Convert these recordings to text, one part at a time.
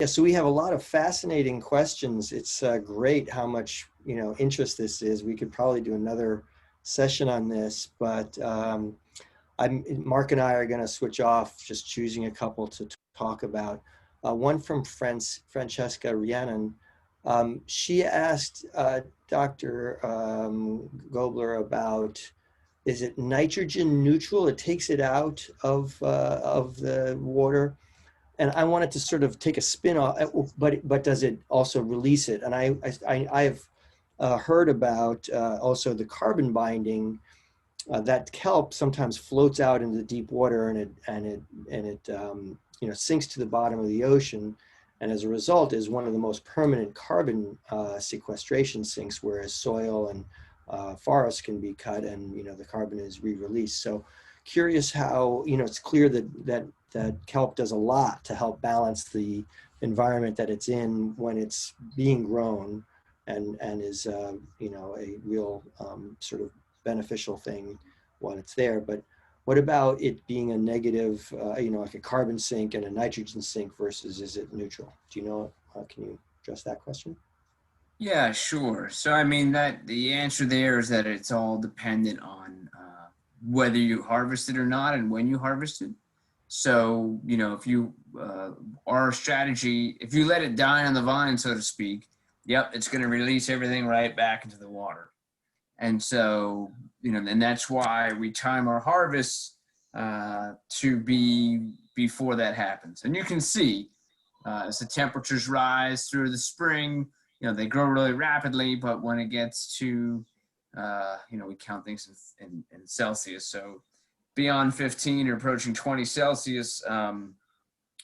Yeah, so we have a lot of fascinating questions. It's great how much interest this is. We could probably do another session on this, but Mark and I are going to switch off, just choosing a couple to talk about. One from Francesca Rhiannon. She asked Dr. Gobler about, is it nitrogen neutral? It takes it out of the water. And I wanted to sort of take a spin off, but does it also release it? And I've heard about also the carbon binding, that kelp sometimes floats out into the deep water, and it sinks to the bottom of the ocean, and as a result is one of the most permanent carbon sequestration sinks, whereas soil and forests can be cut, and the carbon is re-released. So curious how it's clear that kelp does a lot to help balance the environment that it's in when it's being grown, and is a real sort of beneficial thing while it's there. But what about it being a negative, like a carbon sink and a nitrogen sink versus is it neutral? Do you know? Can you address that question? Yeah, sure. So I mean that the answer there is that it's all dependent on whether you harvest it or not and when you harvest it. So if you our strategy, if you let it die on the vine, so to speak, yep, it's going to release everything right back into the water. And so and that's why we time our harvests to be before that happens. And you can see as the temperatures rise through the spring, they grow really rapidly, but when it gets to, we count things in Celsius. So beyond 15 or approaching 20 Celsius,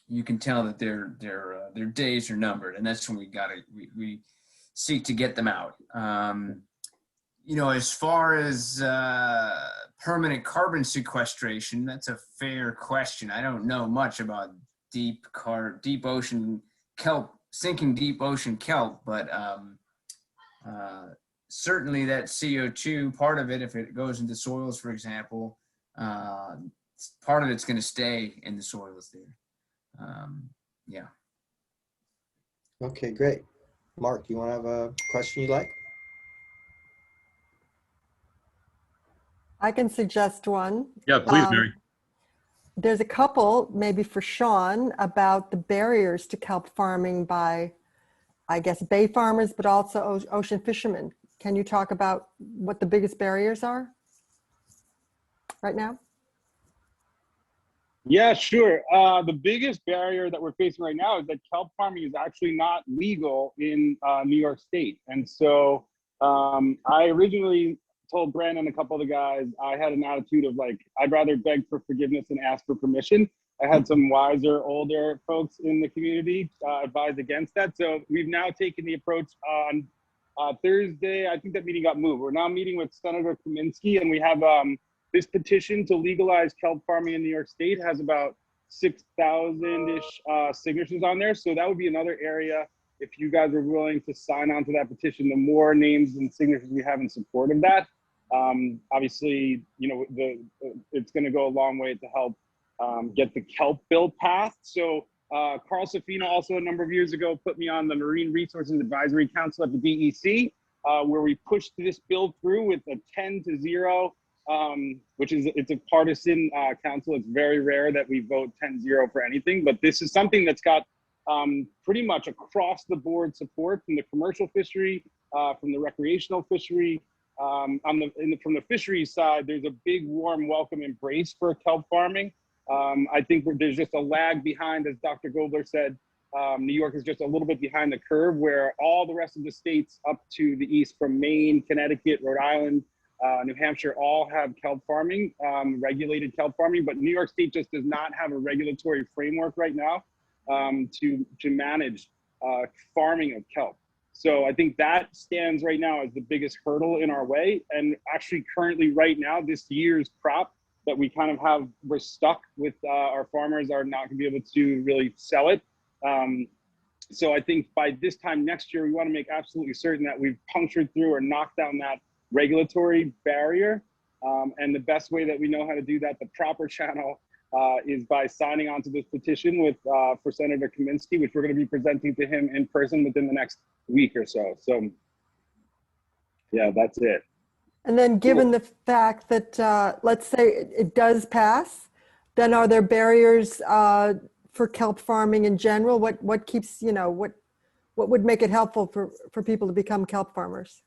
you can tell that their days are numbered, and that's when we seek to get them out. As far as permanent carbon sequestration, that's a fair question. I don't know much about deep ocean kelp, sinking deep ocean kelp, but certainly that CO2, part of it, if it goes into soils, for example, part of it's going to stay in the soils there. Yeah. Okay, great. Mark, you want to have a question you like? I can suggest one. Yeah, please, Mary. There's a couple, maybe for Sean, about the barriers to kelp farming by, I guess, bay farmers, but also ocean fishermen. Can you talk about what the biggest barriers are right now? Yeah, sure. The biggest barrier that we're facing right now is that kelp farming is actually not legal in New York State. And so I originally told Brandon and a couple of the guys, I had an attitude of like, I'd rather beg for forgiveness than ask for permission. I had some wiser, older folks in the community advise against that. So we've now taken the approach on Thursday. I think that meeting got moved. We're now meeting with Senator Kaminsky, and we have this petition to legalize kelp farming in New York State has about 6,000-ish signatures on there. So that would be another area, if you guys are willing to sign on to that petition, the more names and signatures we have in support of that. Obviously, it's going to go a long way to help get the kelp bill passed. So Carl Safina also a number of years ago put me on the Marine Resources Advisory Council at the DEC, where we pushed this bill through with a 10-0, which is, it's a partisan council. It's very rare that we vote 10-0 for anything, but this is something that's got pretty much across the board support from the commercial fishery, from the recreational fishery. From the fisheries side, there's a big, warm, welcome embrace for kelp farming. I think there's just a lag behind, as Dr. Gobler said. New York is just a little bit behind the curve, where all the rest of the states up to the east, from Maine, Connecticut, Rhode Island, New Hampshire, all have kelp farming, regulated kelp farming, but New York State just does not have a regulatory framework right now to manage farming of kelp. So I think that stands right now as the biggest hurdle in our way. And actually currently right now, this year's crop that we kind of we're stuck with, our farmers are not gonna be able to really sell it. So I think by this time next year, we wanna make absolutely certain that we've punctured through or knocked down that regulatory barrier. And the best way that we know how to do that, the proper channel, is by signing on to this petition with for Senator Kaminsky, which we're going to be presenting to him in person within the next week or so. So, yeah, that's it. And then given the fact that, let's say it does pass, then are there barriers for kelp farming in general? What keeps, what would make it helpful for people to become kelp farmers?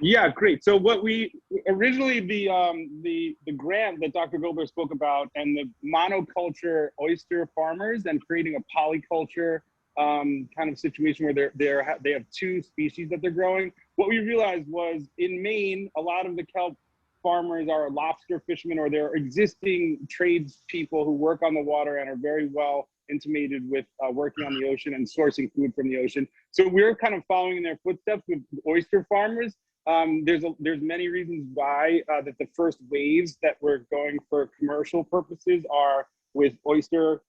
Yeah, great. So what we originally the grant that Dr. Gobler spoke about, and the monoculture oyster farmers and creating a polyculture kind of situation where they have two species that they're growing. What we realized was in Maine, a lot of the kelp farmers are lobster fishermen, or they're existing tradespeople who work on the water and are very well intimated with working on the ocean and sourcing food from the ocean. So we're kind of following in their footsteps with oyster farmers. There's many reasons why that the first waves that we're going for commercial purposes are with oyster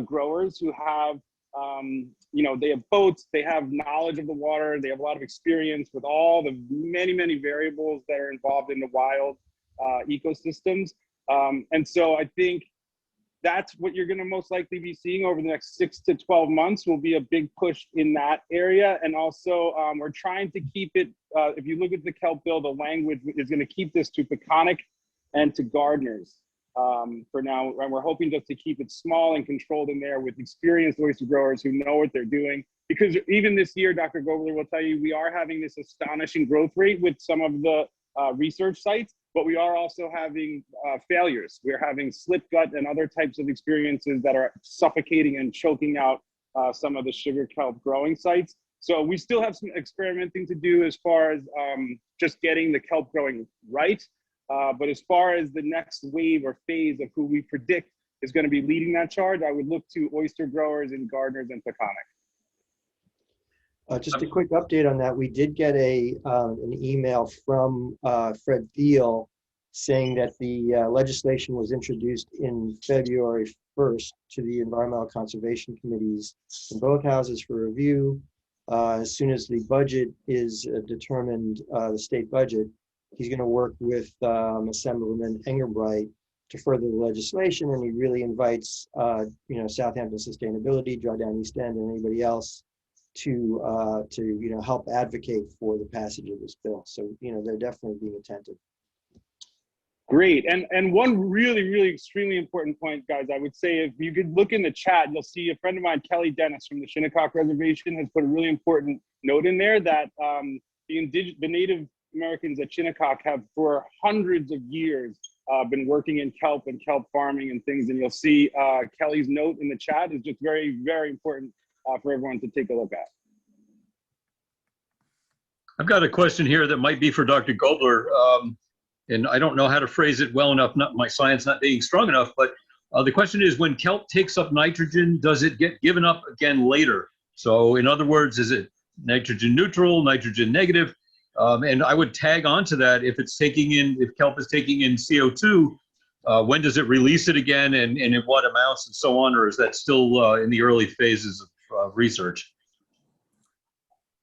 growers who have, they have boats, they have knowledge of the water, they have a lot of experience with all the many variables that are involved in the wild ecosystems. And so I think that's what you're going to most likely be seeing over the next 6 to 12 months will be a big push in that area. And also we're trying to keep it, if you look at the kelp bill, the language is going to keep this to Peconic and to gardeners for now. And we're hoping just to keep it small and controlled in there with experienced oyster growers who know what they're doing. Because even this year, Dr. Gobler will tell you, we are having this astonishing growth rate with some of the research sites, but we are also having failures. We're having slip gut and other types of experiences that are suffocating and choking out some of the sugar kelp growing sites. So we still have some experimenting to do as far as just getting the kelp growing right. But as far as the next wave or phase of who we predict is going to be leading that charge, I would look to oyster growers and gardeners and Peconic. Just a quick update on that. We did get an email from Fred Thiel saying that the legislation was introduced in February 1st to the Environmental Conservation Committees in both houses for review. As soon as the budget is determined, the state budget, he's going to work with Assemblyman Engelbright to further the legislation, and he really invites Southampton Sustainability, Drawdown East End, and anybody else to help advocate for the passage of this bill. So they're definitely being attentive. Great. And one really extremely important point, guys, I would say if you could look in the chat, you'll see a friend of mine, Kelly Dennis from the Shinnecock Reservation, has put a really important note in there that the Native Americans at Shinnecock have for hundreds of years been working in kelp and kelp farming and things. And you'll see Kelly's note in the chat is just very important for everyone to take a look at. I've got a question here that might be for Dr. Gobler, and I don't know how to phrase it well enough, not my science not being strong enough, but the question is, when kelp takes up nitrogen, does it get given up again later? So in other words, is it nitrogen neutral, nitrogen negative? And I would tag on to that, if kelp is taking in CO2, when does it release it again, and in what amounts and so on, or is that still in the early phases of research?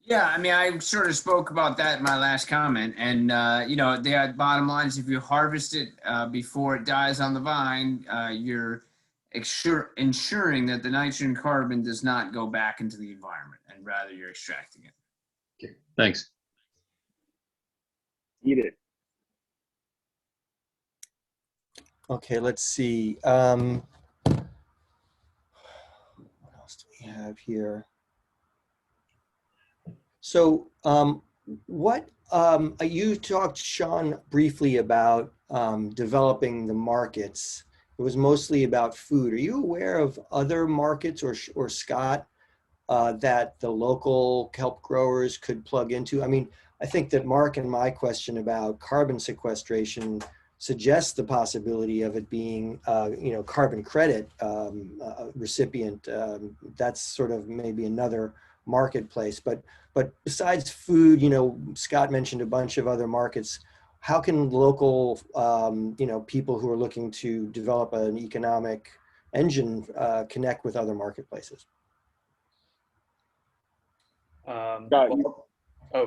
Yeah, I mean, I sort of spoke about that in my last comment, and the bottom line is if you harvest it before it dies on the vine, you're ensuring that the nitrogen carbon does not go back into the environment, and rather you're extracting it. Okay, thanks. Eat it. Okay, let's see. What else do we have here? So you talked, Sean, briefly about developing the markets. It was mostly about food. Are you aware of other markets, or Scott, that the local kelp growers could plug into? I mean, I think that Mark and my question about carbon sequestration suggests the possibility of it being, carbon credit recipient. That's sort of maybe another marketplace. But besides food, Scott mentioned a bunch of other markets. How can local, people who are looking to develop an economic engine connect with other marketplaces? You Go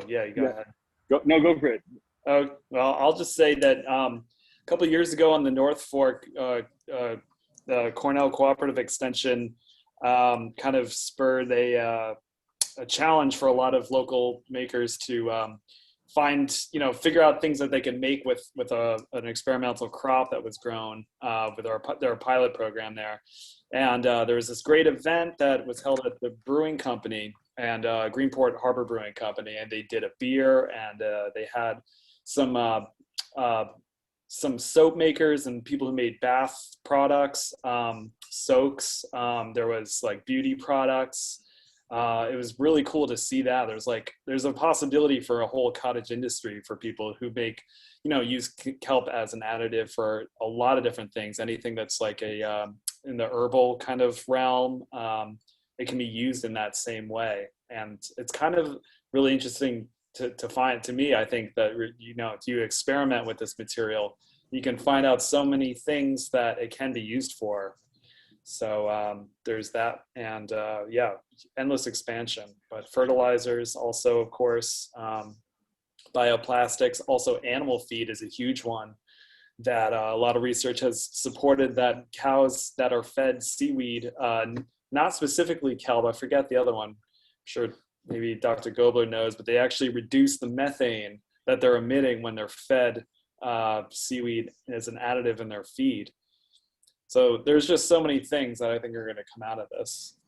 ahead. go for it. Well, I'll just say that a couple of years ago on the North Fork, the the Cornell Cooperative Extension kind of spurred a challenge for a lot of local makers to find, figure out things that they could make with an experimental crop that was grown with their pilot program there. And there was this great event that was held at the brewing company and Greenport Harbor Brewing Company, and they did a beer, and they had some soap makers and people who made bath products, soaks. There was like beauty products. It was really cool to see that. There's a possibility for a whole cottage industry for people who make, use kelp as an additive for a lot of different things. Anything that's like in the herbal kind of realm, it can be used in that same way. And it's kind of really interesting to find. To me, I think that, if you experiment with this material, you can find out so many things that it can be used for. So there's that, and endless expansion. But fertilizers also, of course, bioplastics, also animal feed is a huge one that a lot of research has supported, that cows that are fed seaweed, not specifically kelp, I forget the other one, I'm sure maybe Dr. Gobler knows, but they actually reduce the methane that they're emitting when they're fed seaweed as an additive in their feed. So there's just so many things that I think are going to come out of this.